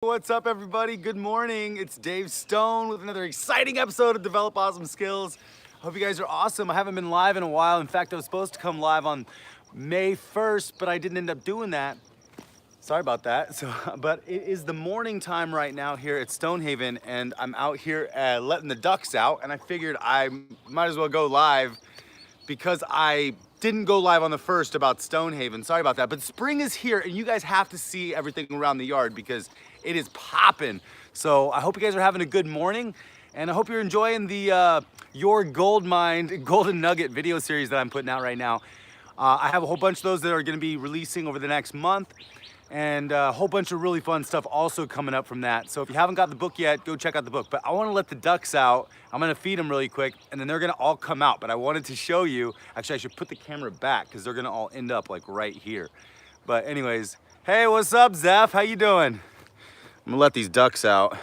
What's up, everybody? Good morning. It's Dave Stone with another exciting episode of Develop Awesome Skills. Hope you guys are awesome. I haven't been live in a while. In fact, I was supposed to come live on May 1st, but I didn't end up doing that. Sorry about that. But it is the morning time right now here at Stonehaven, and I'm out here letting the ducks out, and I figured I might as well go live because I didn't go live on the 1st about Stonehaven. Sorry about that. But spring is here, and you guys have to see everything around the yard because it is popping. So I hope you guys are having a good morning, and I hope you're enjoying the Your Gold Mine Golden Nugget video series that I'm putting out right now. I have a whole bunch of those that are gonna be releasing over the next month, and a whole bunch of really fun stuff also coming up from that. So if you haven't got the book yet, go check out the book. But I wanna let the ducks out. I'm gonna feed them really quick, and then they're gonna all come out. But I wanted to show you, actually I should put the camera back because they're gonna all end up like right here. But anyways, hey, what's up, Zeph? How you doing? I'm gonna let these ducks out.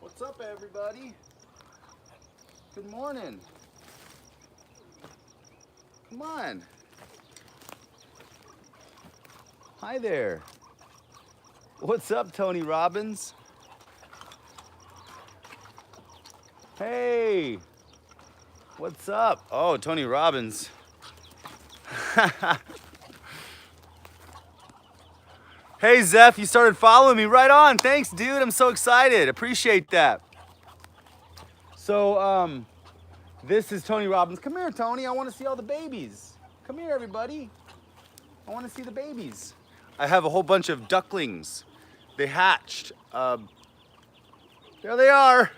What's up, everybody? Good morning. Come on. Hi there. What's up, Tony Robbins? Hey. What's up? Oh, Tony Robbins. Hey, Zeph, you started following me. Right on. Thanks, dude. I'm so excited. Appreciate that. So, this is Tony Robbins. Come here, Tony. I want to see all the babies. Come here, everybody. I want to see the babies. I have a whole bunch of ducklings. They hatched. There they are.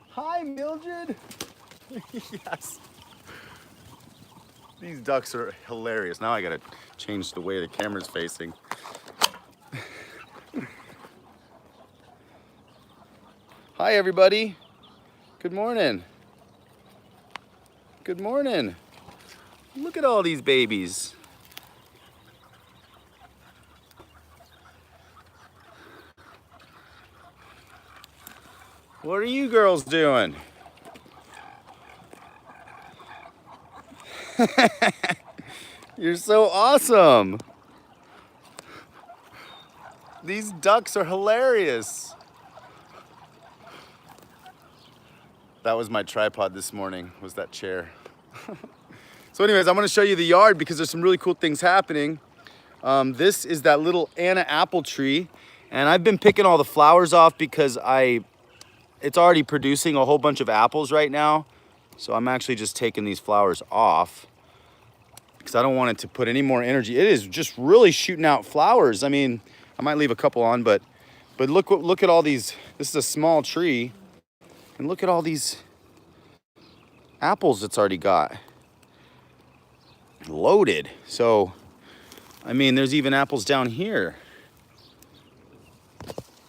Hi, Mildred. Yes. These ducks are hilarious. Now I gotta change the way the camera's facing. Hi, everybody. Good morning. Good morning. Look at all these babies. What are you girls doing? You're so awesome. These ducks are hilarious. That was my tripod this morning, was that chair. So anyways, I'm gonna show you the yard because there's some really cool things happening. This is that little Anna apple tree, and I've been picking all the flowers off because it's already producing a whole bunch of apples right now. So I'm actually just taking these flowers off because I don't want it to put any more energy. It is just really shooting out flowers. I mean, I might leave a couple on, but look at all these. This is a small tree, and look at all these apples it's already got. Loaded. So, I mean, there's even apples down here.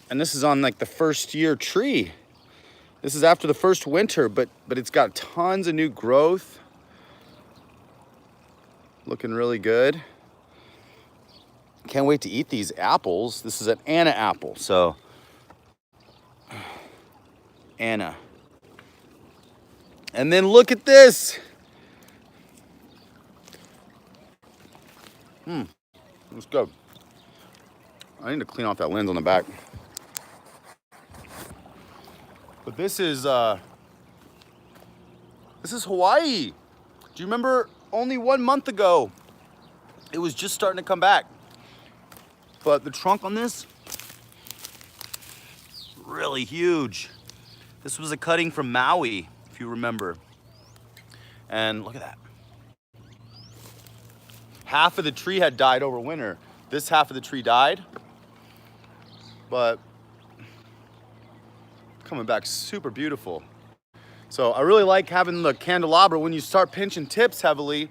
And this is on like the first year tree. This is after the first winter, but it's got tons of new growth. Looking really good. Can't wait to eat these apples. This is an Anna apple, so Anna. And then look at this. Let's go. I need to clean off that lens on the back. But this is Hawaii. Do you remember only 1 month ago, it was just starting to come back. But the trunk on this, really huge. This was a cutting from Maui, if you remember. And look at that. Half of the tree had died over winter. This half of the tree died, but coming back super beautiful. So I really like having the candelabra. When you start pinching tips heavily,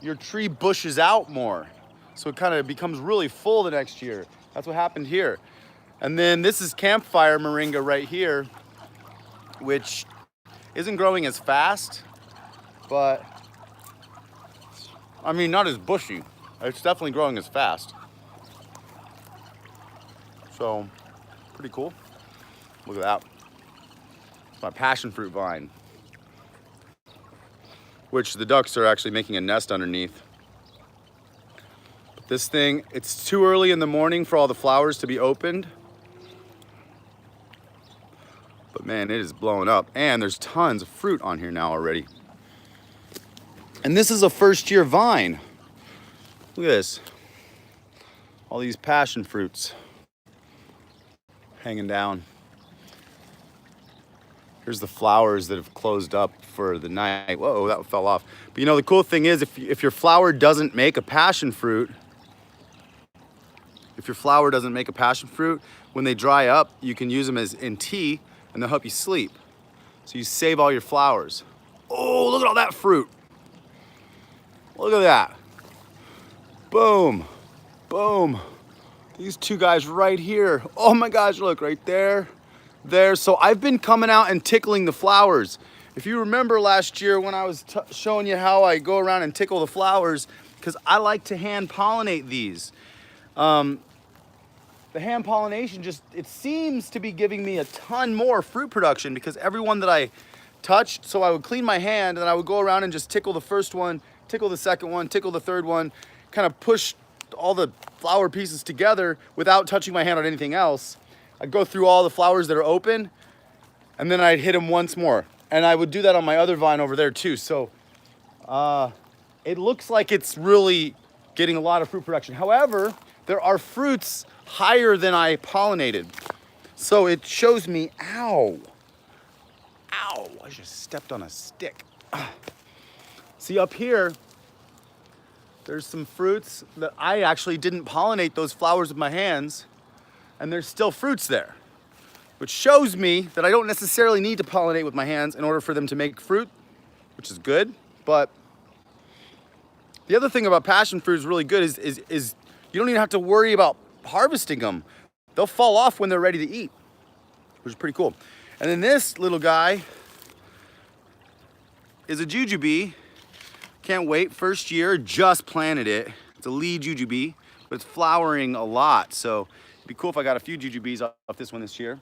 your tree bushes out more. So it kind of becomes really full the next year. That's what happened here. And then this is campfire moringa right here, which isn't growing as fast, but I mean, not as bushy. It's definitely growing as fast. So, pretty cool. Look at that. It's my passion fruit vine, which the ducks are actually making a nest underneath. This thing, it's too early in the morning for all the flowers to be opened. But man, it is blowing up. And there's tons of fruit on here now already. And this is a first-year vine. Look at this. All these passion fruits hanging down. Here's the flowers that have closed up for the night. Whoa, that fell off. But you know, the cool thing is if your flower doesn't make a passion fruit, when they dry up, you can use them as in tea and they'll help you sleep. So you save all your flowers. Oh, look at all that fruit. Look at that. Boom, boom. These two guys right here. Oh my gosh, look, right there, there. So I've been coming out and tickling the flowers. If you remember last year when I was showing you how I go around and tickle the flowers, because I like to hand pollinate these. The hand pollination it seems to be giving me a ton more fruit production because every one that I touched, so I would clean my hand and I would go around and just tickle the first one, tickle the second one, tickle the third one, kind of push all the flower pieces together without touching my hand on anything else. I'd go through all the flowers that are open and then I'd hit them once more. And I would do that on my other vine over there too. So it looks like it's really getting a lot of fruit production. However, there are fruits higher than I pollinated. So it shows me, ow, I just stepped on a stick. See up here, there's some fruits that I actually didn't pollinate those flowers with my hands, and there's still fruits there, which shows me that I don't necessarily need to pollinate with my hands in order for them to make fruit, which is good. But the other thing about passion fruit is really good is you don't even have to worry about harvesting them. They'll fall off when they're ready to eat, which is pretty cool. And then this little guy is a jujube. Can't wait, first year, just planted it. It's a lead jujube, but it's flowering a lot. So it'd be cool if I got a few jujubes off this one this year.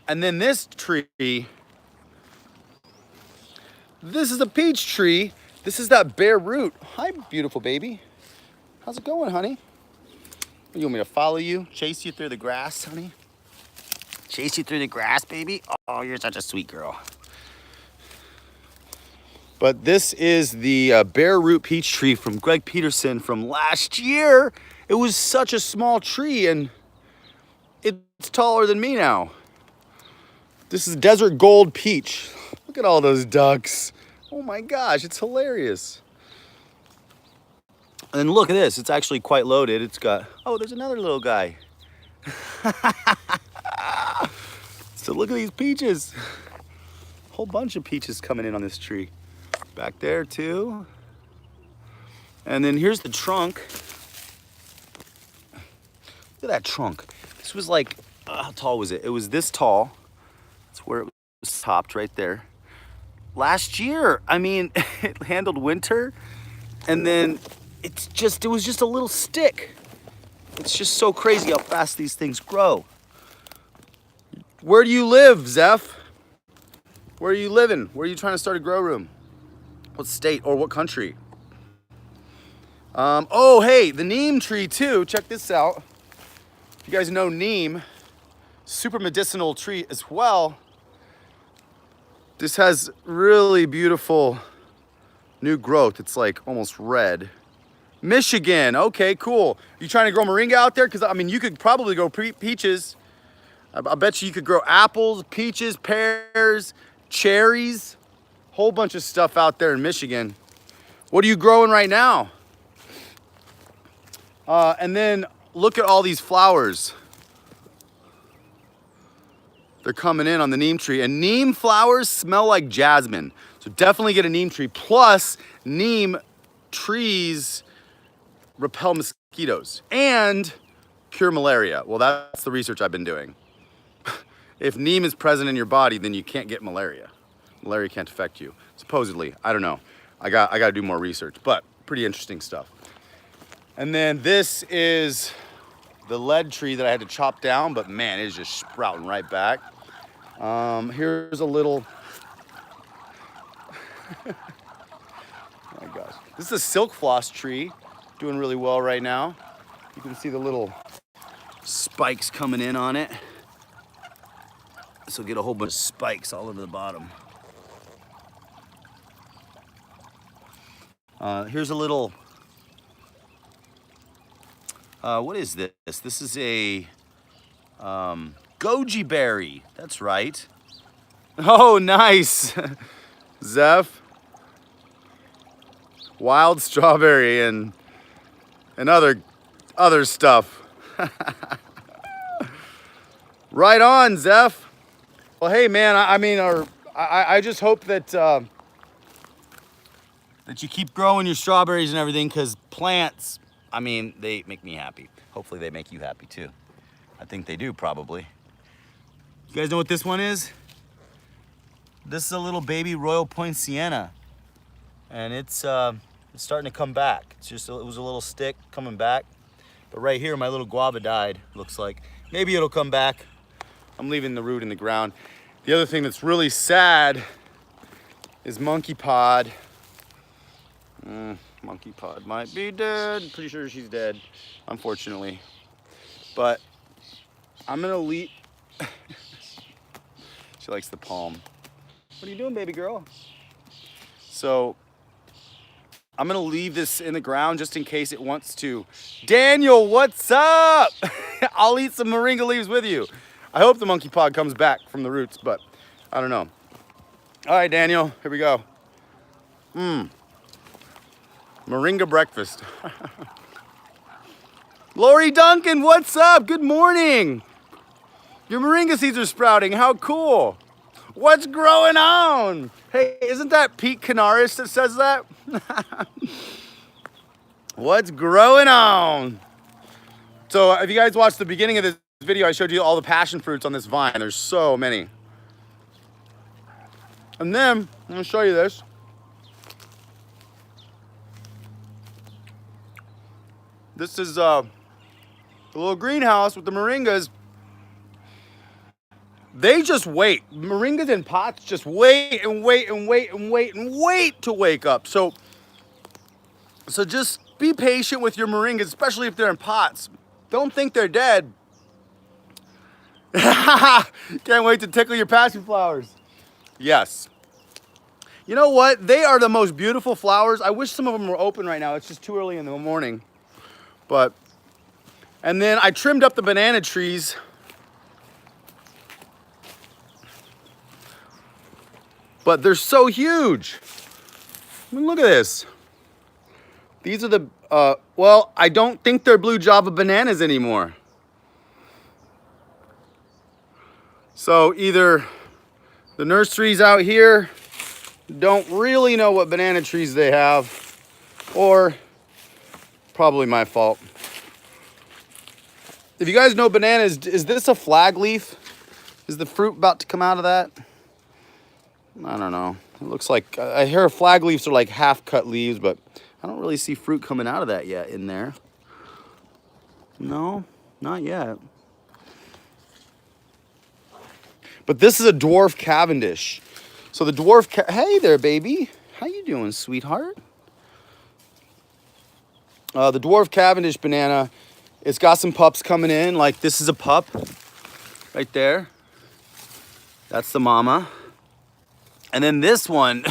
And then this tree, this is a peach tree. This is that bare root. Hi, beautiful baby. How's it going, honey? You want me to follow you, chase you through the grass, honey? Chase you through the grass, baby? Oh, you're such a sweet girl. But this is the bare root peach tree from Greg Peterson from last year. It was such a small tree and it's taller than me now. This is desert gold peach. Look at all those ducks. Oh my gosh, it's hilarious. And then look at this, it's actually quite loaded. It's got, oh, there's another little guy. So look at these peaches. A whole bunch of peaches coming in on this tree. Back there too. And then here's the trunk. Look at that trunk. This was like, how tall was it? It was this tall. That's where it was topped right there. Last year, I mean, it handled winter and then it was just a little stick. It's just so crazy how fast these things grow. Where do you live, Zeph? Where are you living? Where are you trying to start a grow room? What state or what country? Oh, hey, the neem tree too. Check this out. If you guys know neem, super medicinal tree as well. This has really beautiful new growth. It's like almost red. Michigan, okay, cool. You trying to grow moringa out there? Because I mean, you could probably grow peaches. I bet you could grow apples, peaches, pears, cherries, whole bunch of stuff out there in Michigan. What are you growing right now? And then look at all these flowers. They're coming in on the neem tree, and neem flowers smell like jasmine. So definitely get a neem tree. Plus, neem trees repel mosquitoes and cure malaria. Well, that's the research I've been doing. If neem is present in your body, then you can't get malaria. Malaria can't affect you, supposedly. I don't know. I got to do more research, but pretty interesting stuff. And then this is the lead tree that I had to chop down, but man, it is just sprouting right back. Here's a little, oh my gosh. This is a silk floss tree. doing really well right now. You can see the little spikes coming in on it. So get a whole bunch of spikes all over the bottom. Here's a little, what is this? This is a goji berry. That's right. Oh, nice. Zeph. Wild strawberry and other stuff. Right on, Zeph. Well, hey, man, I just hope that that you keep growing your strawberries and everything, because plants, I mean, they make me happy. Hopefully they make you happy too. I think they do, probably. You guys know what this one is? This is a little baby Royal Poinciana, and it's starting to come back. It was a little stick coming back, but right here my little guava died. Looks like maybe it'll come back. I'm leaving the root in the ground. The other thing that's really sad is monkey pod. Monkey pod might be dead. Pretty sure she's dead, unfortunately. But I'm gonna leave. She likes the palm. What are you doing, baby girl? So I'm gonna leave this in the ground just in case it wants to. Daniel, what's up? I'll eat some moringa leaves with you. I hope the monkey pod comes back from the roots, but I don't know. All right, Daniel, here we go. Moringa breakfast. Lori Duncan, what's up? Good morning. Your moringa seeds are sprouting. How cool. What's growing on? Hey, isn't that Pete Canaris that says that? What's growing on? So if you guys watched the beginning of this video, I showed you all the passion fruits on this vine. There's so many. And then I'm gonna show you this. This is a little greenhouse with the moringas. They just wait. Moringas in pots just wait and wait and wait and wait and wait to wake up. So just be patient with your moringas, especially if they're in pots. Don't think they're dead. Can't wait to tickle your passion flowers. Yes. You know what? They are the most beautiful flowers. I wish some of them were open right now. It's just too early in the morning. And then I trimmed up the banana trees. But they're so huge. I mean, look at this. These are the, well, I don't think they're blue Java bananas anymore. So either the nurseries out here don't really know what banana trees they have, or probably my fault. If you guys know bananas, is this a flag leaf? Is the fruit about to come out of that? I don't know. It looks like, I hear flag leaves are like half cut leaves, but I don't really see fruit coming out of that yet in there. No, not yet. But this is a dwarf Cavendish. So the dwarf, hey there, baby. How you doing, sweetheart? The dwarf Cavendish banana, it's got some pups coming in. Like this is a pup right there. That's the mama. And then this one,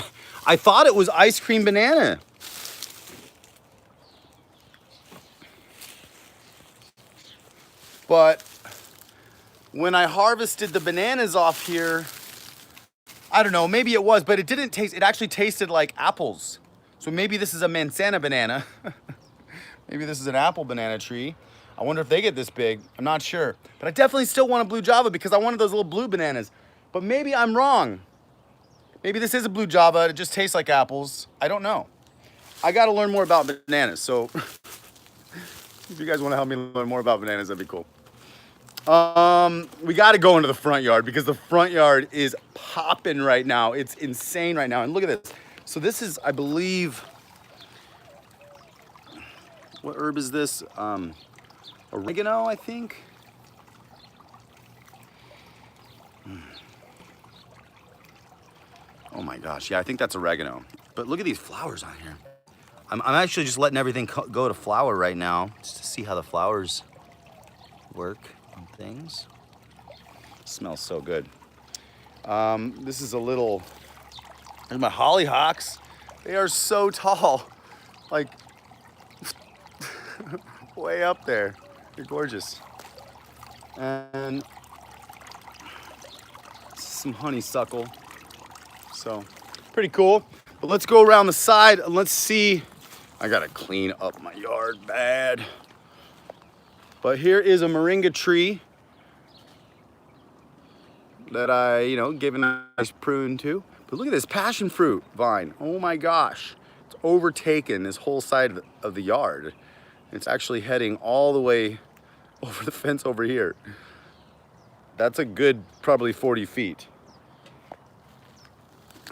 I thought it was ice cream banana. But when I harvested the bananas off here, I don't know, maybe it was, but it didn't taste, it actually tasted like apples. So maybe this is a manzana banana. Maybe this is an apple banana tree. I wonder if they get this big. I'm not sure. But I definitely still want a blue Java because I wanted those little blue bananas. But maybe I'm wrong. Maybe this is a blue Java. It just tastes like apples. I don't know. I got to learn more about bananas. So if you guys want to help me learn more about bananas, that'd be cool. We got to go into the front yard because the front yard is popping right now. It's insane right now. And look at this. So this is, I believe, what herb is this? Oregano, I think. Oh my gosh, yeah, I think that's oregano. But look at these flowers on here. I'm actually just letting everything go to flower right now, just to see how the flowers work on things. It smells so good. This is a little, there's my hollyhocks. They are so tall, like way up there. They're gorgeous. And some honeysuckle. So pretty cool. But let's go around the side and let's see. I gotta clean up my yard bad. But here is a moringa tree that I, gave a nice prune to. But look at this passion fruit vine. Oh my gosh. It's overtaken this whole side of the yard. It's actually heading all the way over the fence over here. That's a good, probably 40 feet.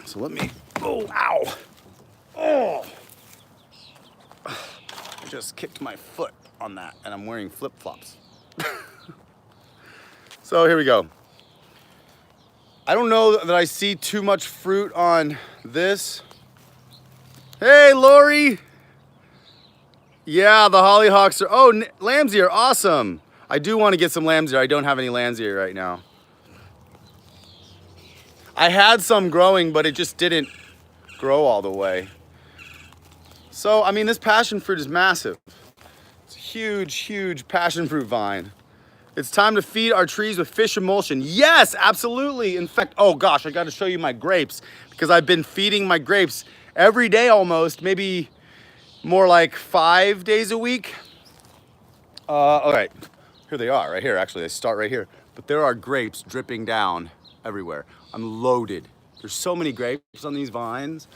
So let me, oh, ow. Oh. I just kicked my foot on that and I'm wearing flip-flops. So here we go. I don't know that I see too much fruit on this. Hey, Lori. Yeah, the hollyhocks are, oh, lamb's ear, awesome. I do want to get some lamb's ear. I don't have any lamb's ear right now. I had some growing, but it just didn't grow all the way. So, I mean, this passion fruit is massive. It's a huge, huge passion fruit vine. It's time to feed our trees with fish emulsion. Yes, absolutely. In fact, oh gosh, I got to show you my grapes because I've been feeding my grapes every day almost, maybe more like 5 days a week. All right, here they are right here. Actually, they start right here. But there are grapes dripping down everywhere. I'm loaded. There's so many grapes on these vines.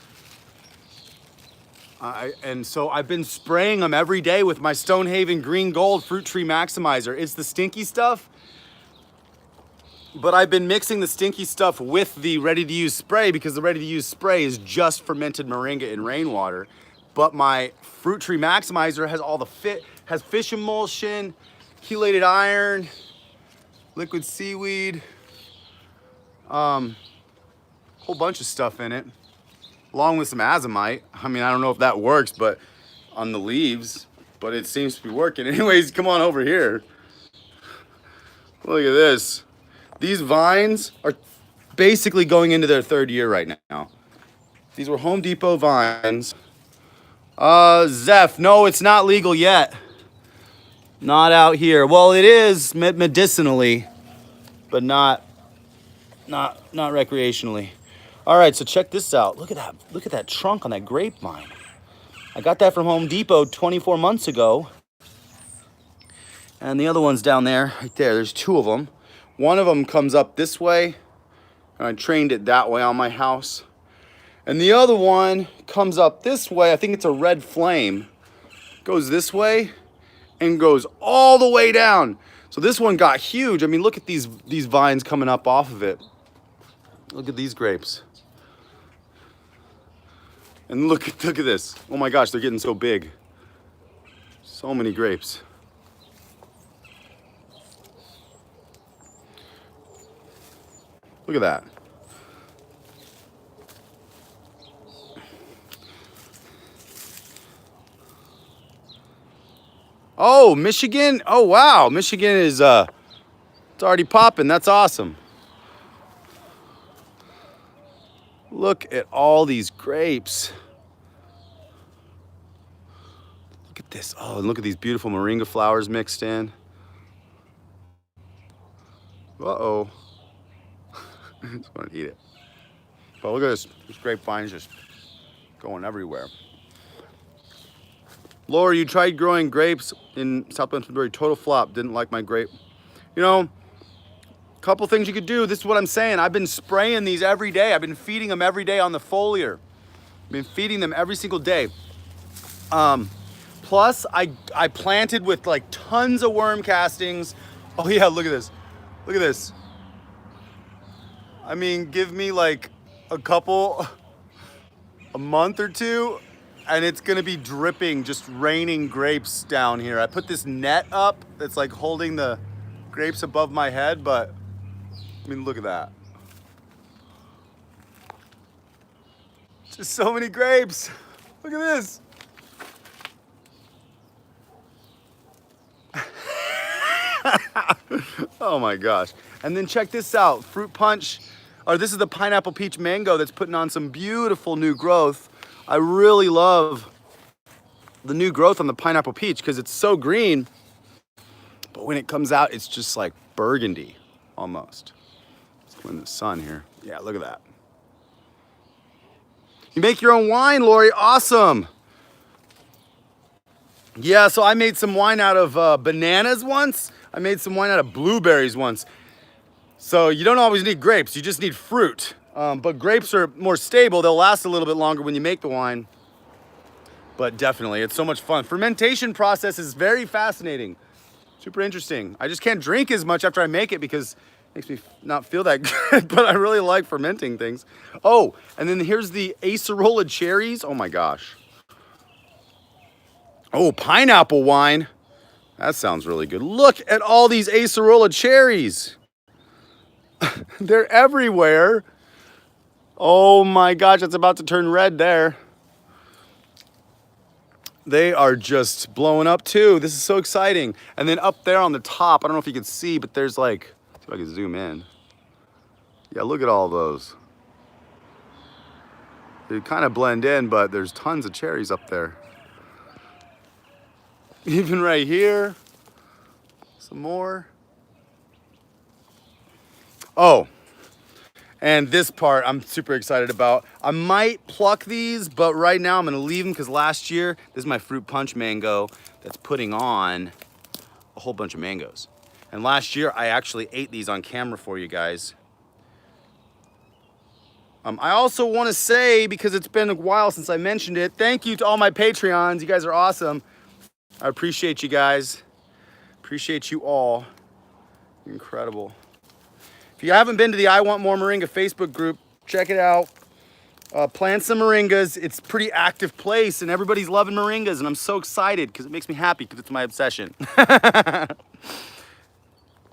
And so I've been spraying them every day with my Stonehaven Green Gold Fruit Tree Maximizer. It's the stinky stuff, but I've been mixing the stinky stuff with the ready-to-use spray because the ready-to-use spray is just fermented moringa in rainwater. But my Fruit Tree Maximizer has all the has fish emulsion, chelated iron, liquid seaweed, whole bunch of stuff in it, along with some azomite. I mean, I don't know if that works, but on the leaves, but it seems to be working. Anyways, come on over here. Look at this. These vines are basically going into their 3rd year right now. These were Home Depot vines. Zeph, no, it's not legal yet. Not out here. Well, it is medicinally, but not recreationally. All right, so check this out. Look at that. Look at that trunk on that grapevine. I got that from Home Depot 24 months ago. And the other one's down there, right there. There's 2 of them. One of them comes up this way, and I trained it that way on my house. And the other one comes up this way. I think it's a red flame. Goes this way and goes all the way down. So this one got huge. I mean, look at these vines coming up off of it. Look at these grapes. And look at this. Oh my gosh, they're getting so big. So many grapes. Look at that. Oh, Michigan. Oh, wow. Michigan is, it's already popping. That's awesome. Look at all these grapes. Look at this. Oh, and look at these beautiful moringa flowers mixed in. Uh-oh. I just want to eat it. But look at this. This grapevine is just going everywhere. Laura, you tried growing grapes in Southwest Mulberry. Total flop. Didn't like my grape. You know, couple things you could do. This is what I'm saying. I've been spraying these every day. I've been feeding them every day on the foliar. I've been feeding them every single day. Plus, I planted with like tons of worm castings. Oh yeah, look at this. Look at this. I mean, give me like a month or two, and it's gonna be dripping, just raining grapes down here. I put this net up that's like holding the grapes above my head, but I mean, look at that. Just so many grapes. Look at this. Oh my gosh. And then check this out, fruit punch, or this is the pineapple peach mango that's putting on some beautiful new growth. I really love the new growth on the pineapple peach because it's so green, but when it comes out, it's just like burgundy almost. Let's go in the sun here. Yeah, look at that. You make your own wine, Lori, awesome. Yeah, so I made some wine out of bananas once. I made some wine out of blueberries once. So you don't always need grapes, you just need fruit. But grapes are more stable, they'll last a little bit longer when you make the wine. But definitely, it's so much fun. Fermentation process is very fascinating. Super interesting. I just can't drink as much after I make it because it makes me not feel that good, but I really like fermenting things. Oh, and then here's the Acerola Cherries. Oh my gosh. Oh, pineapple wine. That sounds really good. Look at all these Acerola Cherries. They're everywhere. Oh my gosh, it's about to turn red there. They are just blowing up too. This is so exciting. And then up there on the top, I don't know if you can see, but there's like, see if I can zoom in. Yeah, look at all those. They kind of blend in, but there's tons of cherries up there. Even right here, some more. Oh, and this part I'm super excited about. I might pluck these, but right now I'm gonna leave them because last year, this is my fruit punch mango that's putting on a whole bunch of mangoes. And last year I actually ate these on camera for you guys. I also wanna say, because it's been a while since I mentioned it, thank you to all my Patreons. You guys are awesome. I appreciate you guys. Appreciate you all. You're incredible. If you haven't been to the I Want More Moringa Facebook group, check it out. Plant some moringas. It's a pretty active place and everybody's loving moringas and I'm so excited because it makes me happy because it's my obsession.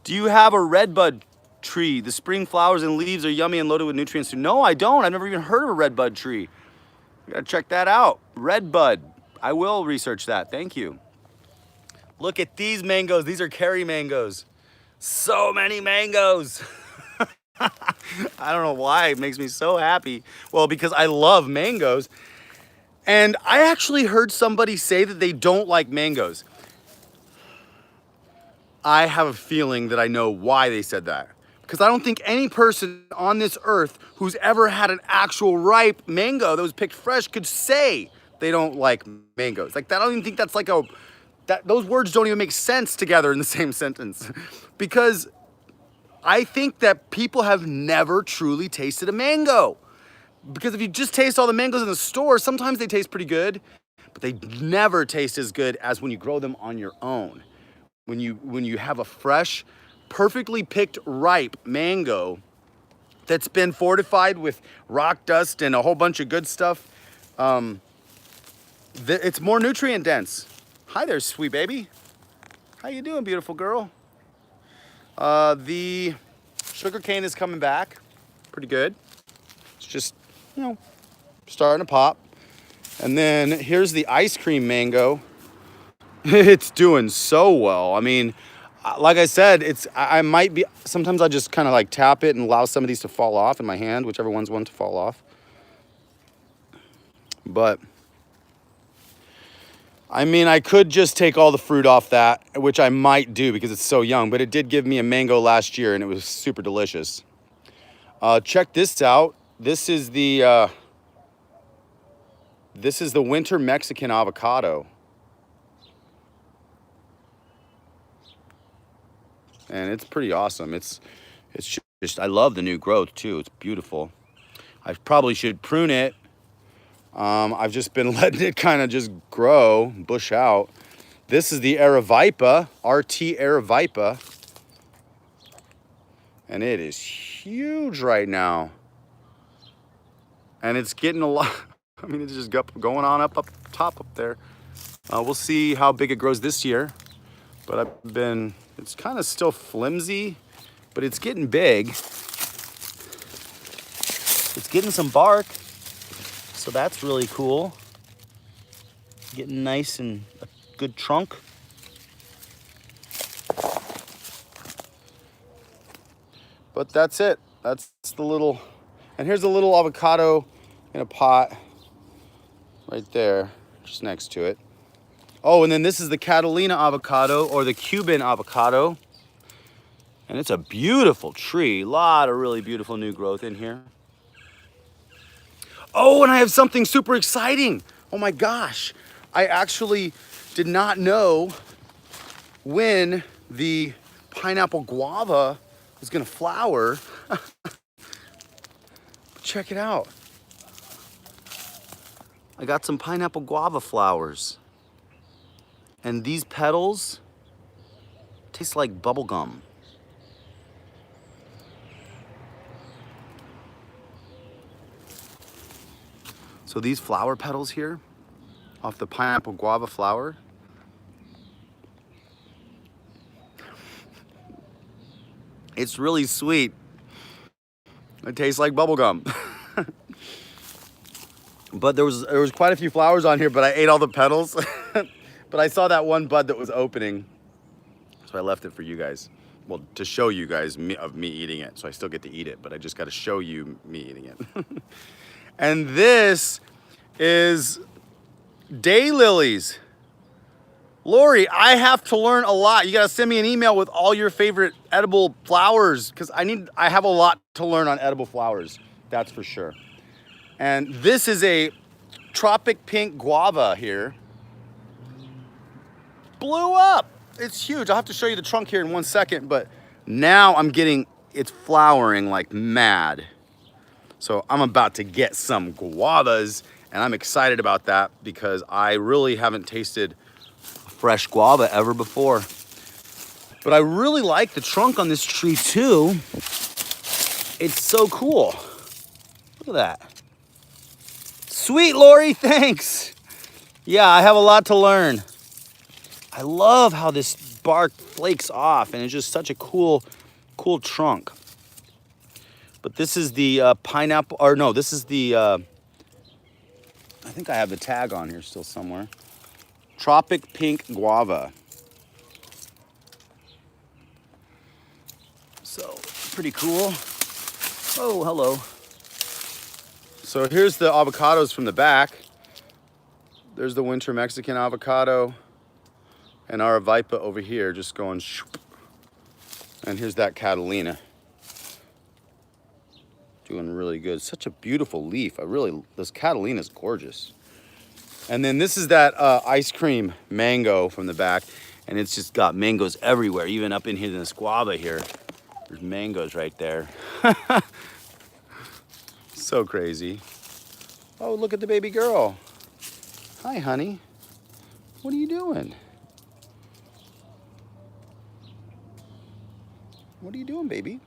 Do you have a redbud tree? The spring flowers and leaves are yummy and loaded with nutrients too. No, I don't. I've never even heard of a redbud tree. I gotta check that out. Redbud. I will research that. Thank you. Look at these mangoes. These are Kerry mangoes. So many mangoes. I don't know why it makes me so happy. Well, because I love mangoes. And I actually heard somebody say that they don't like mangoes. I have a feeling that I know why they said that. Because I don't think any person on this earth who's ever had an actual ripe mango that was picked fresh could say they don't like mangoes. Like, I don't even think that's like those words don't even make sense together in the same sentence. Because I think that people have never truly tasted a mango. Because if you just taste all the mangoes in the store, sometimes they taste pretty good, but they never taste as good as when you grow them on your own. When you have a fresh, perfectly picked ripe mango that's been fortified with rock dust and a whole bunch of good stuff, it's more nutrient dense. Hi there, sweet baby. How you doing, beautiful girl? The sugar cane is coming back pretty good. It's just, starting to pop. And then here's the ice cream mango. It's doing so well. I mean, like I said, I might be, sometimes I just kind of like tap it and allow some of these to fall off in my hand, whichever one's one to fall off. But I mean, I could just take all the fruit off that, which I might do because it's so young, but it did give me a mango last year and it was super delicious. Check this out. This is the winter Mexican avocado. And it's pretty awesome. It's just, I love the new growth too. It's beautiful. I probably should prune it. I've just been letting it kind of just grow, bush out. This is the Aravaipa, RT Aravaipa. And it is huge right now. And it's getting a lot, I mean, it's just going on up top up there. We'll see how big it grows this year. But it's kind of still flimsy, but it's getting big. It's getting some bark. So that's really cool. Getting nice and a good trunk. But that's it. That's the little, and here's a little avocado in a pot right there, just next to it. Oh, and then this is the Catalina avocado, or the Cuban avocado. And it's a beautiful tree. A lot of really beautiful new growth in here. Oh, and I have something super exciting. Oh my gosh. I actually did not know when the pineapple guava was gonna flower. Check it out. I got some pineapple guava flowers. And these petals taste like bubble gum. So these flower petals here, off the pineapple guava flower, it's really sweet. It tastes like bubble gum. But there was quite a few flowers on here, but I ate all the petals. But I saw that one bud that was opening, so I left it for you guys. Well, to show you guys of me eating it. So I still get to eat it, but I just got to show you me eating it. And this is daylilies. Lori, I have to learn a lot. You got to send me an email with all your favorite edible flowers, because I have a lot to learn on edible flowers. That's for sure. And this is a Tropic pink guava here. Blew up. It's huge. I'll have to show you the trunk here in 1 second, but now it's flowering like mad. So I'm about to get some guavas, and I'm excited about that because I really haven't tasted fresh guava ever before. But I really like the trunk on this tree too. It's so cool. Look at that. Sweet, Lori, thanks. Yeah, I have a lot to learn. I love how this bark flakes off, and it's just such a cool trunk. But this is the pineapple, or no, this is the, I think I have the tag on here still somewhere. Tropic pink guava. So, pretty cool. Oh, hello. So here's the avocados from the back. There's the winter Mexican avocado. And our Vipa over here just going shoop. And here's that Catalina. Doing really good. Such a beautiful leaf. This Catalina is gorgeous. And then this is that ice cream mango from the back. And it's just got mangoes everywhere, even up in here in this guava here. There's mangoes right there. So crazy. Oh, look at the baby girl. Hi, honey. What are you doing? What are you doing, baby?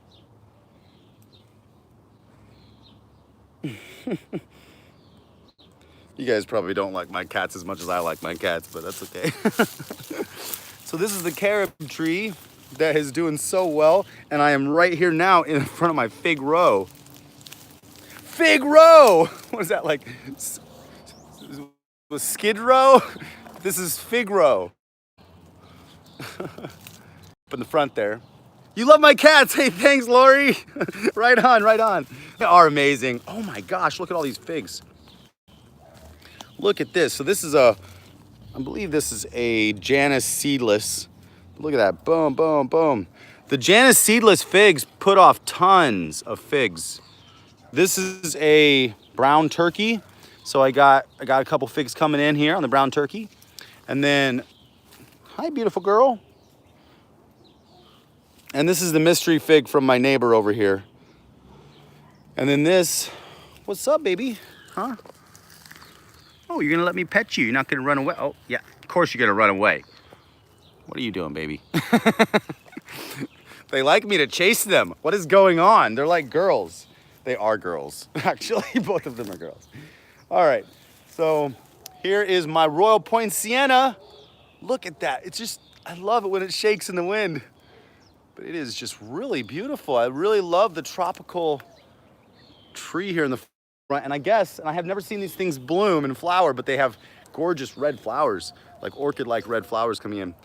You guys probably don't like my cats as much as I like my cats, but that's okay. So this is the carob tree that is doing so well, and I am right here now in front of my fig row. Fig row! What is that, like Skid Row? This is fig row. Up in the front there. You love my cats. Hey, thanks, Lori. Right on, right on. They are amazing. Oh my gosh, look at all these figs. Look at this. So this is I believe this is a Janus seedless. Look at that, boom, boom, boom. The Janus seedless figs put off tons of figs. This is a brown turkey. So I got a couple figs coming in here on the brown turkey. And then, hi, beautiful girl. And this is the mystery fig from my neighbor over here. And then this, what's up, baby? Huh? Oh, you're gonna let me pet you. You're not gonna run away. Oh, yeah, of course you're gonna run away. What are you doing, baby? They like me to chase them. What is going on? They're like girls. They are girls. Actually, both of them are girls. All right, so here is my royal Poinciana. Look at that. It's just, I love it when it shakes in the wind. But it is just really beautiful. I really love the tropical tree here in the front. And I have never seen these things bloom and flower, but they have gorgeous red flowers, like orchid-like red flowers coming in.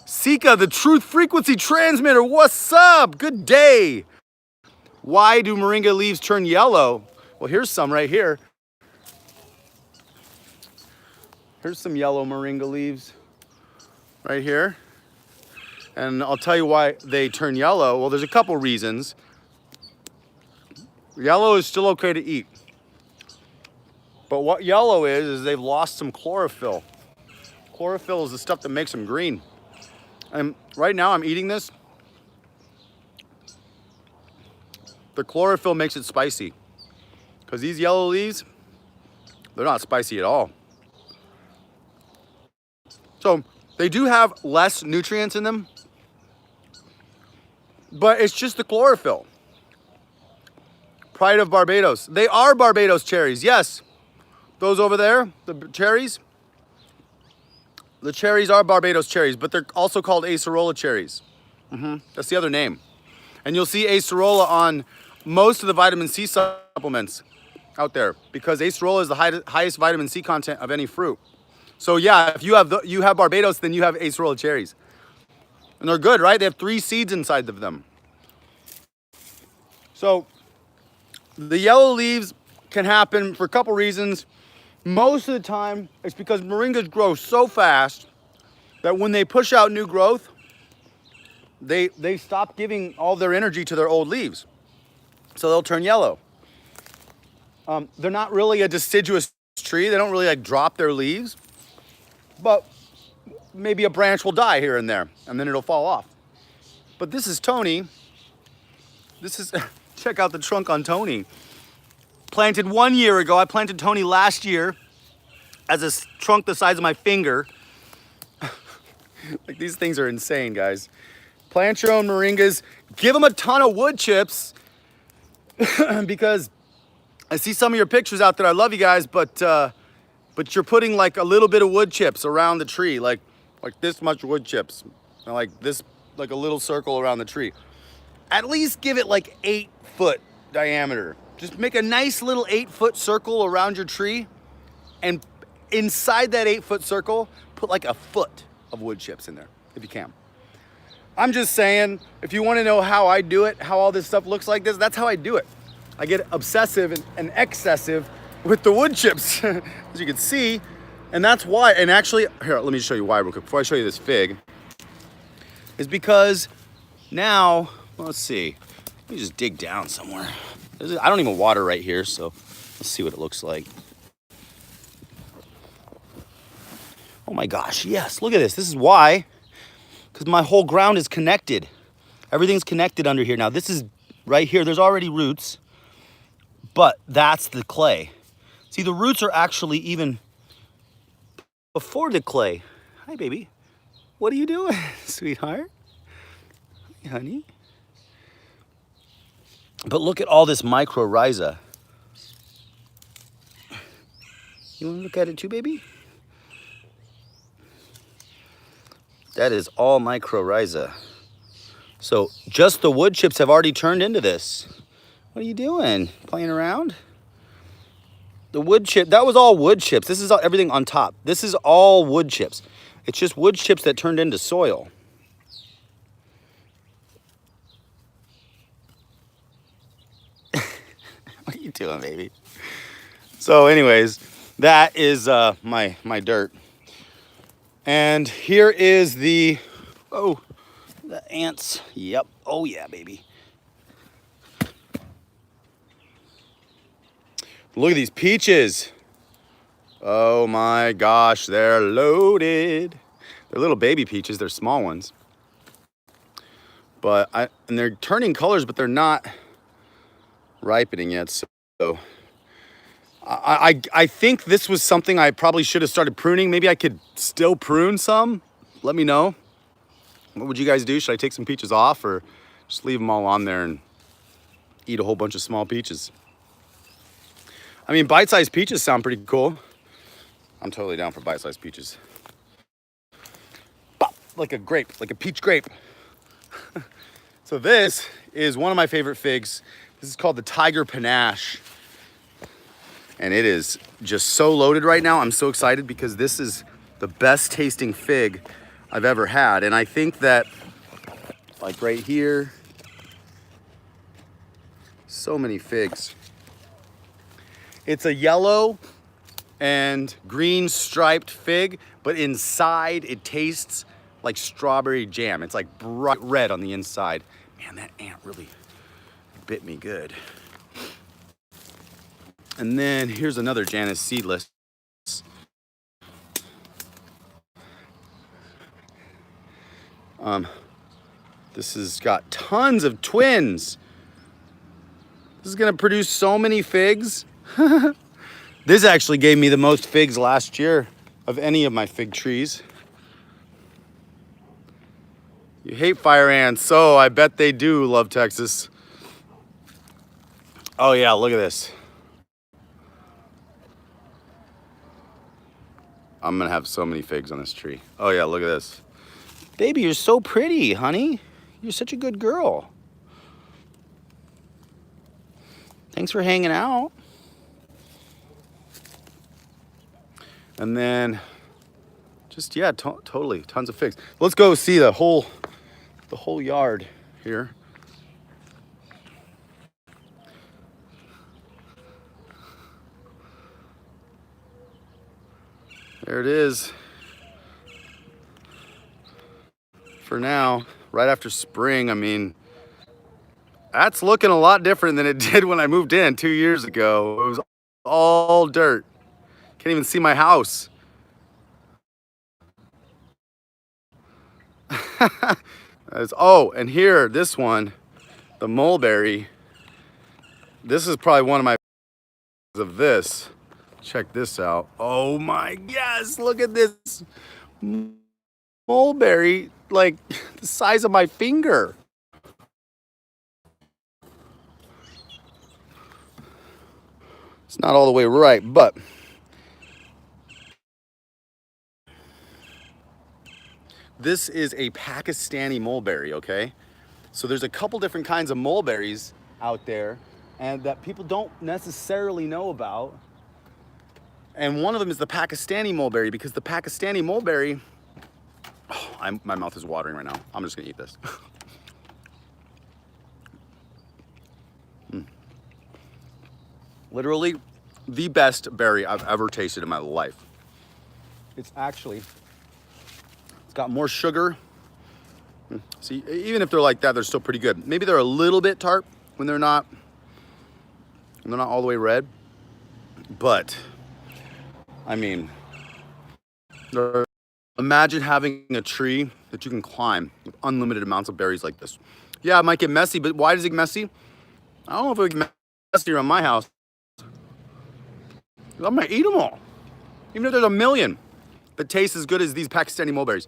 Sika, the truth frequency transmitter, what's up? Good day. Why do moringa leaves turn yellow? Well, here's some right here. Here's some yellow moringa leaves right here. And I'll tell you why they turn yellow. Well, there's a couple reasons. Yellow is still okay to eat. But what yellow is they've lost some chlorophyll. Chlorophyll is the stuff that makes them green. And right now I'm eating this. The chlorophyll makes it spicy. Because these yellow leaves, they're not spicy at all. So they do have less nutrients in them, but it's just the chlorophyll. Pride of Barbados. They are Barbados cherries, yes. Those over there, the cherries. The cherries are Barbados cherries, but they're also called Acerola cherries. That's the other name. And you'll see Acerola on most of the vitamin C supplements out there because Acerola is the highest vitamin C content of any fruit. So yeah, if you have Barbados, then you have Acerola cherries. And they're good, right? They have 3 seeds inside of them. So the yellow leaves can happen for a couple reasons. Most of the time, it's because moringas grow so fast that when they push out new growth, they stop giving all their energy to their old leaves. So they'll turn yellow. They're not really a deciduous tree. They don't really like drop their leaves, but maybe a branch will die here and there and then it'll fall off. But this is Tony. This is, check out the trunk on Tony. Planted 1 year ago. I planted Tony last year as a trunk the size of my finger. Like these things are insane, guys. Plant your own moringas. Give them a ton of wood chips because I see some of your pictures out there. I love you guys, but you're putting like a little bit of wood chips around the tree, like this much wood chips, and like this, like a little circle around the tree. At least give it like 8 foot diameter. Just make a nice little 8 foot circle around your tree, and inside that 8 foot circle, put like a foot of wood chips in there, if you can. I'm just saying, if you want to know how I do it, how all this stuff looks like this, that's how I do it. I get obsessive and excessive with the wood chips, as you can see, and that's why. And actually, here, let me show you why real quick before I show you this fig. Is because now, let's see, let me just dig down somewhere. I don't even water right here, so let's see what it looks like. Oh my gosh, yes, look at this. This is why, because my whole ground is connected. Everything's connected under here. Now this is right here, there's already roots, but that's the clay. See, the roots are actually even before the clay. Hi, baby. What are you doing, sweetheart? Hi, honey. But look at all this mycorrhiza. You want to look at it too, baby? That is all mycorrhiza. So just the wood chips have already turned into this. What are you doing? Playing around? The wood chip, that was all wood chips. This is all, everything on top. This is all wood chips. It's just wood chips that turned into soil. What are you doing, baby? So anyways, that is my dirt. And here is the ants. Yep. Oh yeah, baby. Look at these peaches. Oh my gosh, they're loaded. They're little baby peaches, they're small ones. And they're turning colors, but they're not ripening yet. So I think this was something I probably should have started pruning. Maybe I could still prune some. Let me know. What would you guys do? Should I take some peaches off or just leave them all on there and eat a whole bunch of small peaches? I mean, bite-sized peaches sound pretty cool. I'm totally down for bite-sized peaches. Pop, like a grape, like a peach grape. So this is one of my favorite figs. This is called the Tiger Panache. And it is just so loaded right now. I'm so excited because this is the best tasting fig I've ever had. And I think that, like right here, So many figs. It's a yellow and green striped fig, but inside it tastes like strawberry jam. It's like bright red on the inside. Man, that ant really bit me good. And then here's another Janus seedless. This has got tons of twins. This is gonna produce so many figs. This actually gave me the most figs last year of any of my fig trees. You hate fire ants, so I bet they do love Texas. Oh yeah, look at this. I'm gonna have so many figs on this tree. Oh yeah, look at this. Baby, you're so pretty, honey. You're such a good girl. Thanks for hanging out. And then, just, yeah, totally, tons of figs. Let's go see the whole yard here. There it is. For now, right after spring, I mean, that's looking a lot different than it did when I moved in 2 years ago. It was all dirt. Can't even see my house. Oh, and here, this one, the mulberry. This is probably one of my of this. Check this out. Oh my, yes, look at this mulberry, like the size of my finger. It's not all the way right, but this is a Pakistani mulberry, okay? So there's a couple different kinds of mulberries out there and that people don't necessarily know about. And one of them is the Pakistani mulberry, because the Pakistani mulberry, oh, my mouth is watering right now. I'm just gonna eat this. Literally the best berry I've ever tasted in my life. It's got more sugar. See, even if they're like that, they're still pretty good. Maybe they're a little bit tart when they're not all the way red. But, I mean, imagine having a tree that you can climb with unlimited amounts of berries like this. Yeah, it might get messy, but why does it get messy? I don't know if it would get messy around my house. I'm gonna eat them all. Even if there's a million that taste as good as these Pakistani mulberries.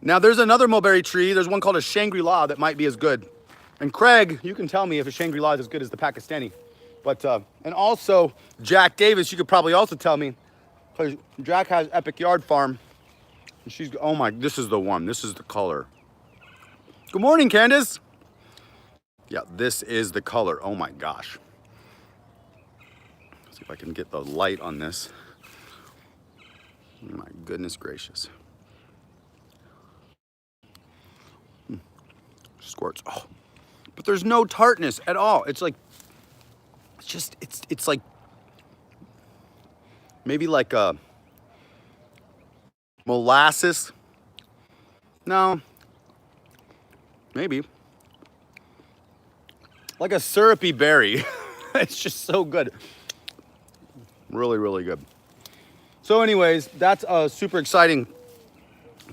Now there's another mulberry tree. There's one called a Shangri-La that might be as good. And Craig, you can tell me if a Shangri-La is as good as the Pakistani. But, and also Jack Davis, you could probably also tell me, because Jack has Epic Yard Farm. And she's, oh my, this is the one. This is the color. Good morning, Candace. Yeah, this is the color. Oh my gosh. Let's see if I can get the light on this. Oh my goodness gracious. Squirts. Oh, but there's no tartness at all. It's like, it's like, maybe like a molasses. No, maybe. Like a syrupy berry. It's just so good. Really, really good. So anyways, that's a super exciting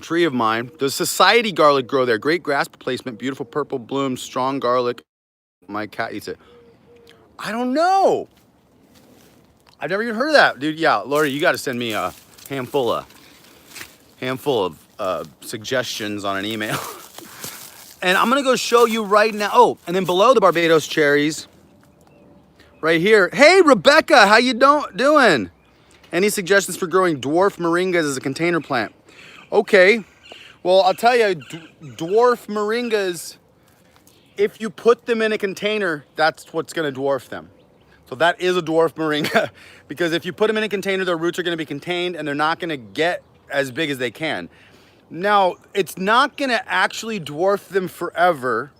tree of mine. Does society garlic grow there? Great grass placement, beautiful purple blooms, strong garlic. My cat eats it. I don't know. I've never even heard of that, dude. Yeah, Lori, you got to send me a handful of suggestions on an email. And I'm gonna go show you right now. Oh, and then below the Barbados cherries, right here. Hey, Rebecca, how you doing? Any suggestions for growing dwarf moringas as a container plant? Okay, well, I'll tell you, dwarf moringas, if you put them in a container, that's what's gonna dwarf them. So that is a dwarf moringa, because if you put them in a container, their roots are gonna be contained and they're not gonna get as big as they can. Now, it's not gonna actually dwarf them forever,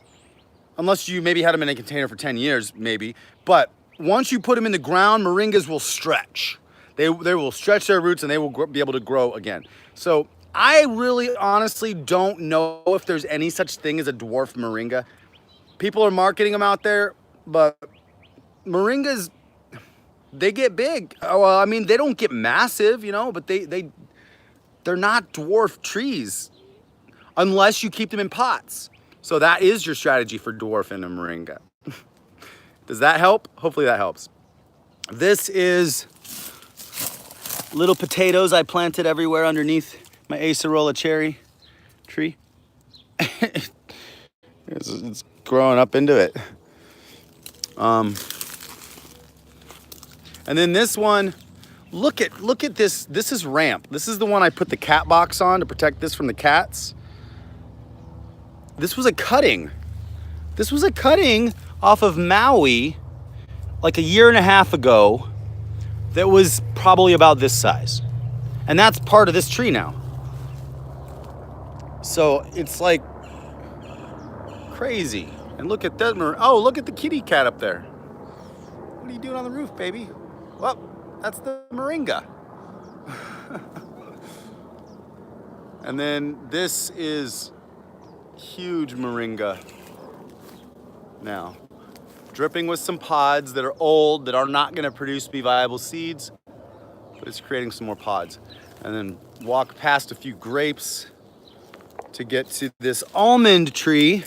unless you maybe had them in a container for 10 years, maybe. But once you put them in the ground, moringas will stretch. They will stretch their roots and they will be able to grow again. So I really honestly don't know if there's any such thing as a dwarf moringa. People are marketing them out there, but moringas, they get big. Well, I mean, they don't get massive, you know, but they're not dwarf trees unless you keep them in pots. So that is your strategy for dwarfing a moringa. Does that help? Hopefully that helps. This is little potatoes I planted everywhere underneath my Acerola cherry tree. It's growing up into it. And then this one, look at this. This is ramp. This is the one I put the cat box on to protect this from the cats. This was a cutting. This was a cutting off of Maui like a year and a half ago that was probably about this size. And that's part of this tree now. So it's like crazy. And look at that. Oh, look at the kitty cat up there. What are you doing on the roof, baby? Well, that's the moringa. And then this is huge moringa now. Dripping with some pods that are old, that are not gonna produce me viable seeds, but it's creating some more pods. And then walk past a few grapes to get to this almond tree.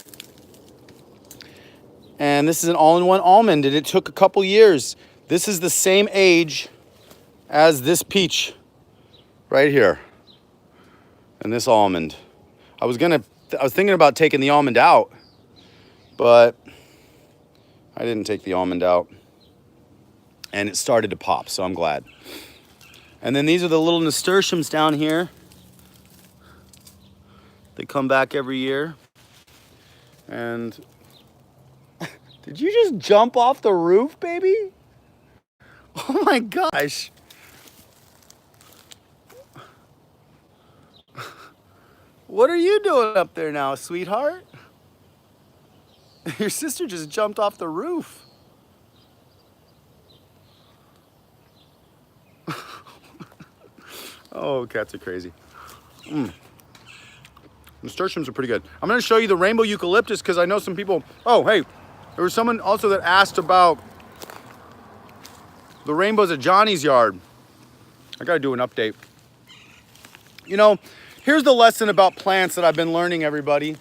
And this is an all-in-one almond, and it took a couple years. This is the same age as this peach right here, and this almond. I was thinking about taking the almond out, but I didn't take the almond out, and it started to pop, so I'm glad. And then these are the little nasturtiums down here. They come back every year. And did you just jump off the roof, baby? Oh my gosh. What are you doing up there now, sweetheart? Your sister just jumped off the roof. Oh, cats are crazy. Nasturtiums are pretty good. I'm gonna show you the rainbow eucalyptus because I know some people, oh, hey, there was someone also that asked about the rainbows at Johnny's yard. I gotta do an update. You know, here's the lesson about plants that I've been learning, everybody.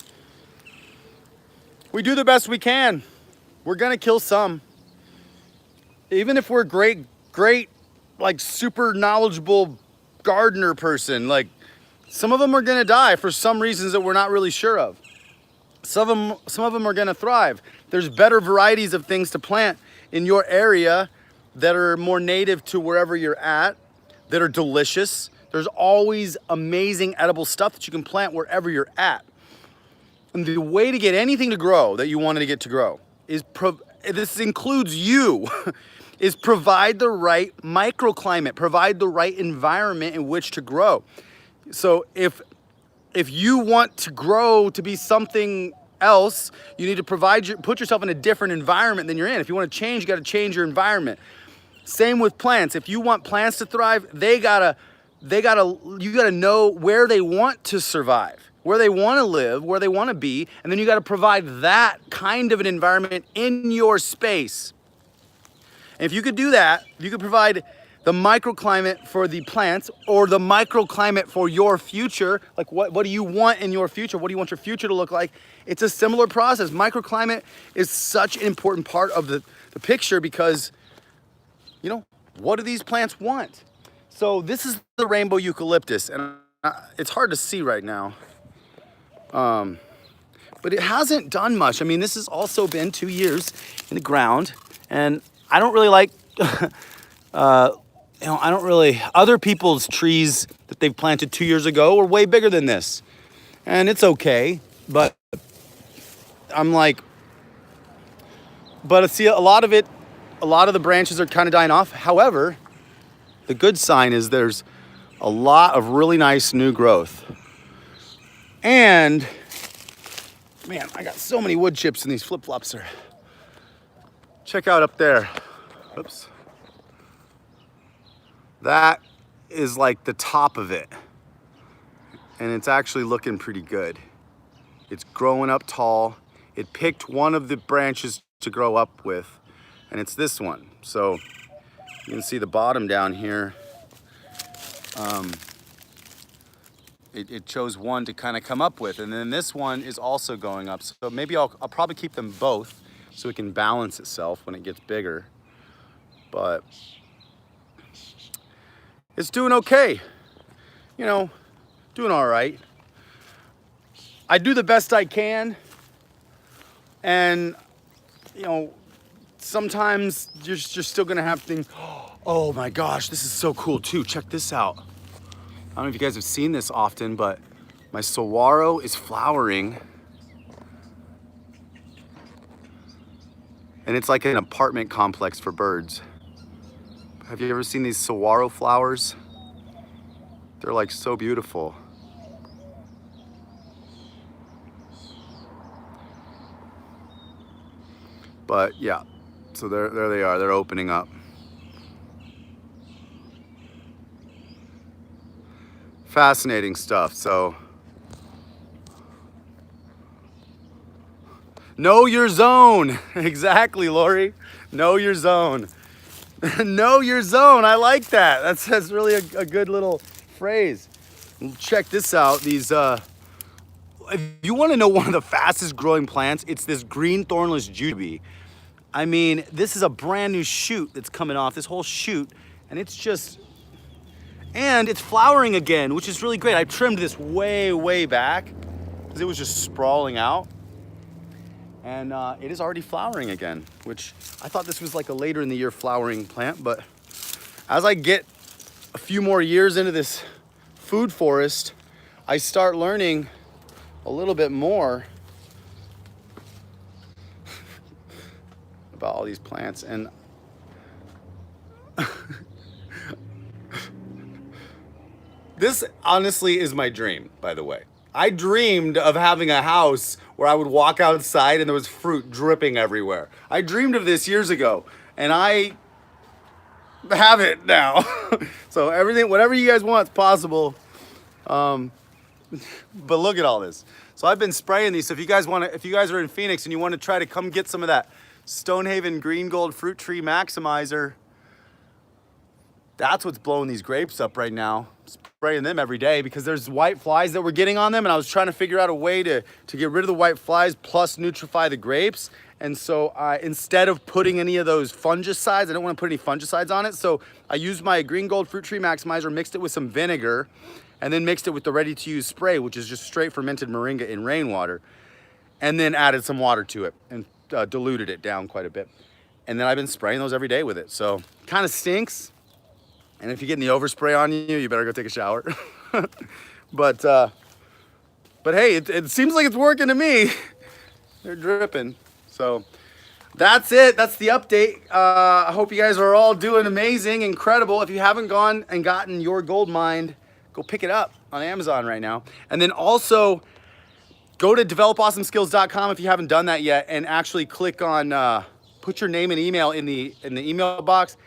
We do the best we can. We're gonna kill some. Even if we're great, like super knowledgeable gardener person, like some of them are gonna die for some reasons that we're not really sure of. Some of them are gonna thrive. There's better varieties of things to plant in your area that are more native to wherever you're at, that are delicious. There's always amazing edible stuff that you can plant wherever you're at. And the way to get anything to grow that you wanted to get to grow is, this includes you, is provide the right microclimate, provide the right environment in which to grow. So if you want to grow to be something else, you need to put yourself in a different environment than you're in. If you want to change, you got to change your environment. Same with plants. If you want plants to thrive, you gotta know where they want to survive, where they want to live, where they want to be, and then you got to provide that kind of an environment in your space. And if you could do that, you could provide the microclimate for the plants or the microclimate for your future. Like what do you want in your future? What do you want your future to look like? It's a similar process. Microclimate is such an important part of the picture because, you know, what do these plants want? So this is the rainbow eucalyptus, and it's hard to see right now. But it hasn't done much. I mean, this has also been 2 years in the ground, and I don't really like, other people's trees that they've planted 2 years ago are way bigger than this. And it's okay, but I'm like, but see, a lot of the branches are kind of dying off. However, the good sign is there's a lot of really nice new growth. And Man, I got so many wood chips in these flip-flops here. Check out up there. Oops. That is like the top of it. And it's actually looking pretty good. It's growing up tall. It picked one of the branches to grow up with, and it's this one. So you can see the bottom down here. It chose one to kind of come up with, and then this one is also going up. So maybe I'll probably keep them both so it can balance itself when it gets bigger. But it's doing okay. You know, doing all right. I do the best I can, and you know, sometimes you're still gonna have things. Oh my gosh, this is so cool too. Check this out. I don't know if you guys have seen this often, but my saguaro is flowering. And it's like an apartment complex for birds. Have you ever seen these saguaro flowers? They're like so beautiful. But yeah, so there they are, they're opening up. Fascinating stuff. So know your zone. Exactly, Lori. Know your zone. Know your zone. I like that. That's really a good little phrase. Check this out. These if you want to know one of the fastest growing plants, it's this green thornless jujube. I mean, this is a brand new shoot that's coming off, this whole shoot, and it's just, and it's flowering again, which is really great. I trimmed this way back because it was just sprawling out. And it is already flowering again, which I thought this was like a later in the year flowering plant, but as I get a few more years into this food forest, I start learning a little bit more about all these plants. And this honestly is my dream, by the way. I dreamed of having a house where I would walk outside and there was fruit dripping everywhere. I dreamed of this years ago, and I have it now. So everything, whatever you guys want is possible. But look at all this. So I've been spraying these. So if you guys are in Phoenix and you want to try to come get some of that Stonehaven Green Gold Fruit Tree Maximizer, that's what's blowing these grapes up right now. Spraying them every day because there's white flies that we're getting on them, and I was trying to figure out a way to get rid of the white flies plus nutrify the grapes. And so instead of putting any of those fungicides, I don't want to put any fungicides on it, so I used my Green Gold Fruit Tree Maximizer, mixed it with some vinegar, and then mixed it with the ready-to-use spray, which is just straight fermented moringa in rainwater, and then added some water to it and diluted it down quite a bit. And then I've been spraying those every day with it. So kind of stinks. And if you get any overspray on you, you better go take a shower. But hey, it seems like it's working to me. They're dripping. So that's it. That's the update. I hope you guys are all doing amazing, incredible. If you haven't gone and gotten your gold mine, go pick it up on Amazon right now. And then also go to developawesomeskills.com if you haven't done that yet, and actually click on put your name and email in the email box.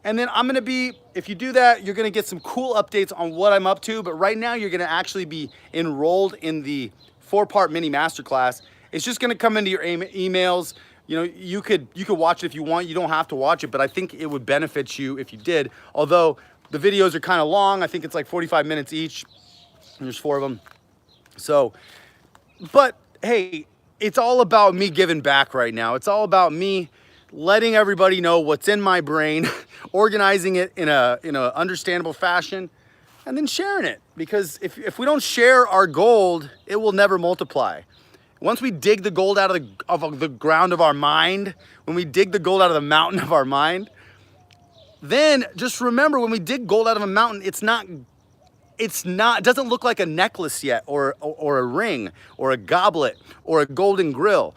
And then I'm gonna be, if you do that, you're gonna get some cool updates on what I'm up to. But right now you're gonna actually be enrolled in the 4-part mini masterclass. It's just gonna come into your emails. You know, you could watch it if you want. You don't have to watch it, but I think it would benefit you if you did. Although the videos are kind of long. I think it's like 45 minutes each. And there's 4 of them. So, but hey, it's all about me giving back right now. It's all about me letting everybody know what's in my brain, organizing it in a understandable fashion, and then sharing it. Because if we don't share our gold, it will never multiply. Once we dig the gold out of the ground of our mind, when we dig the gold out of the mountain of our mind, then just remember, when we dig gold out of a mountain, it doesn't look like a necklace yet, or a ring, or a goblet, or a golden grill.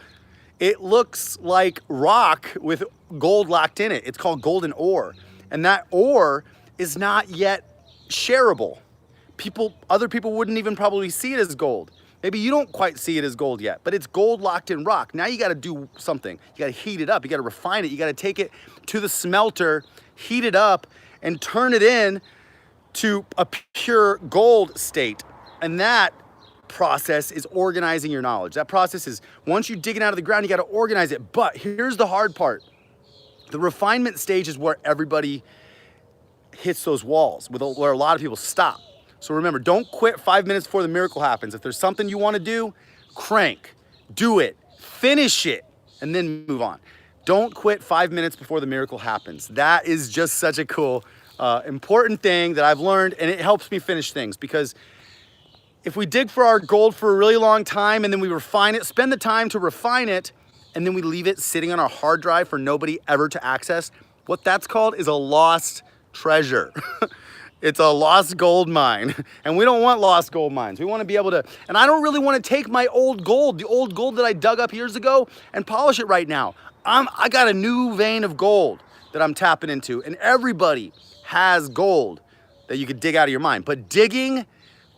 It looks like rock with gold locked in it. It's called golden ore. And that ore is not yet shareable. Other people wouldn't even probably see it as gold. Maybe you don't quite see it as gold yet, but it's gold locked in rock. Now you gotta do something. You gotta heat it up, you gotta refine it, you gotta take it to the smelter, heat it up, and turn it in to a pure gold state. And that process is organizing your knowledge. That process is, once you dig it out of the ground, you gotta organize it. But here's the hard part. The refinement stage is where everybody hits those walls, where a lot of people stop. So remember, don't quit 5 minutes before the miracle happens. If there's something you want to do, crank, do it, finish it, and then move on. Don't quit 5 minutes before the miracle happens. That is just such a cool, important thing that I've learned, and it helps me finish things, because if we dig for our gold for a really long time and then we refine it, spend the time to refine it, and then we leave it sitting on our hard drive for nobody ever to access, what that's called is a lost treasure. It's a lost gold mine, and we don't want lost gold mines. We want to be able to, and I don't really want to take my old gold, the old gold that I dug up years ago, and polish it right now. I got a new vein of gold that I'm tapping into, and everybody has gold that you could dig out of your mine. But digging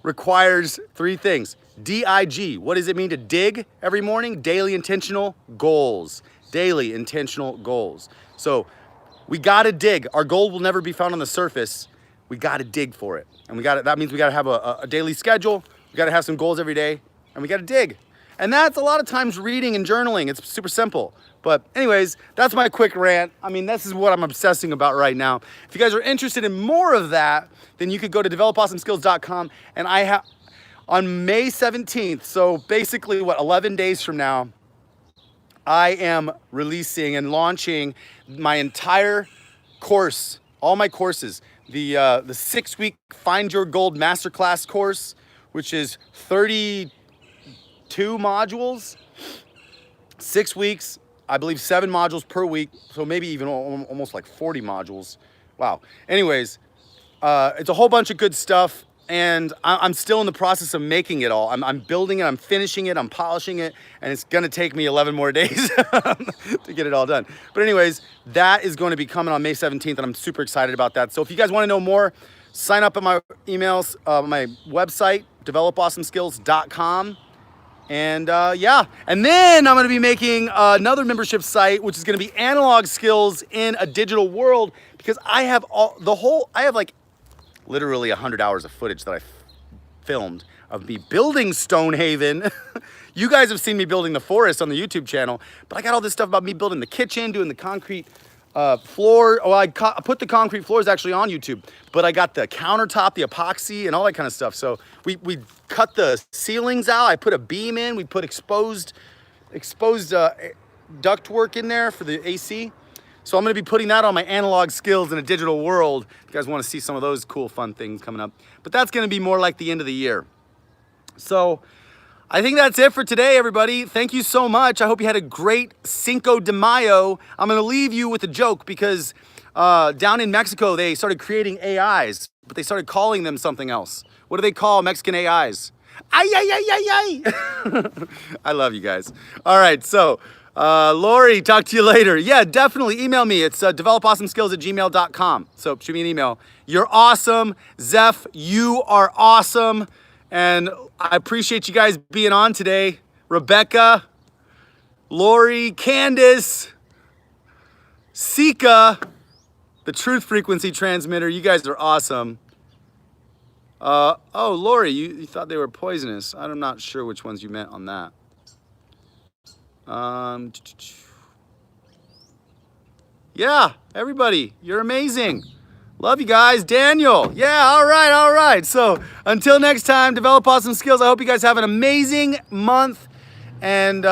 requires 3 things. D-I-G, what does it mean to dig every morning? Daily intentional goals. Daily intentional goals. So we gotta dig. Our gold will never be found on the surface. We gotta dig for it. And that means we gotta have a daily schedule. We gotta have some goals every day, and we gotta dig. And that's a lot of times reading and journaling. It's super simple. But anyways, that's my quick rant. I mean, this is what I'm obsessing about right now. If you guys are interested in more of that, then you could go to developawesomeskills.com, and I have, on May 17th, so basically 11 days from now, I am releasing and launching my entire course, all my courses. The 6-week Find Your Gold Masterclass course, which is 32 modules, 6 weeks, I believe 7 modules per week, so maybe even almost like 40 modules. Wow. Anyways, it's a whole bunch of good stuff, and I'm still in the process of making it all. I'm building it, I'm finishing it, I'm polishing it, and it's gonna take me 11 more days to get it all done. But anyways, that is going to be coming on May 17th, and I'm super excited about that. So if you guys wanna know more, sign up at my emails, my website, developawesomeskills.com. And yeah, and then I'm gonna be making another membership site, which is gonna be analog skills in a digital world, because I have like literally 100 hours of footage that I filmed of me building Stonehaven. You guys have seen me building the forest on the YouTube channel, but I got all this stuff about me building the kitchen, doing the concrete floor. Oh, I put the concrete floors actually on YouTube, but I got the countertop, the epoxy, and all that kind of stuff. So we cut the ceilings out. I put a beam in. We put exposed ductwork in there for the AC. So I'm gonna be putting that on my analog skills in a digital world. If you guys wanna see some of those cool, fun things coming up. But that's gonna be more like the end of the year. So I think that's it for today, everybody. Thank you so much. I hope you had a great Cinco de Mayo. I'm gonna leave you with a joke, because down in Mexico, they started creating AIs, but they started calling them something else. What do they call Mexican AIs? Ay, ay, ay, ay, ay. I love you guys. All right, so Lori, talk to you later. Yeah, definitely email me. It's developawesomeskills@gmail.com. So shoot me an email. You're awesome. Zeph, you are awesome. And I appreciate you guys being on today. Rebecca, Lori, Candace, Sika, the truth frequency transmitter. You guys are awesome. Oh, Lori, you thought they were poisonous. I'm not sure which ones you meant on that. Yeah, everybody, you're amazing. Love you guys. Daniel, yeah, all right. So until next time, develop awesome skills. I hope you guys have an amazing month, and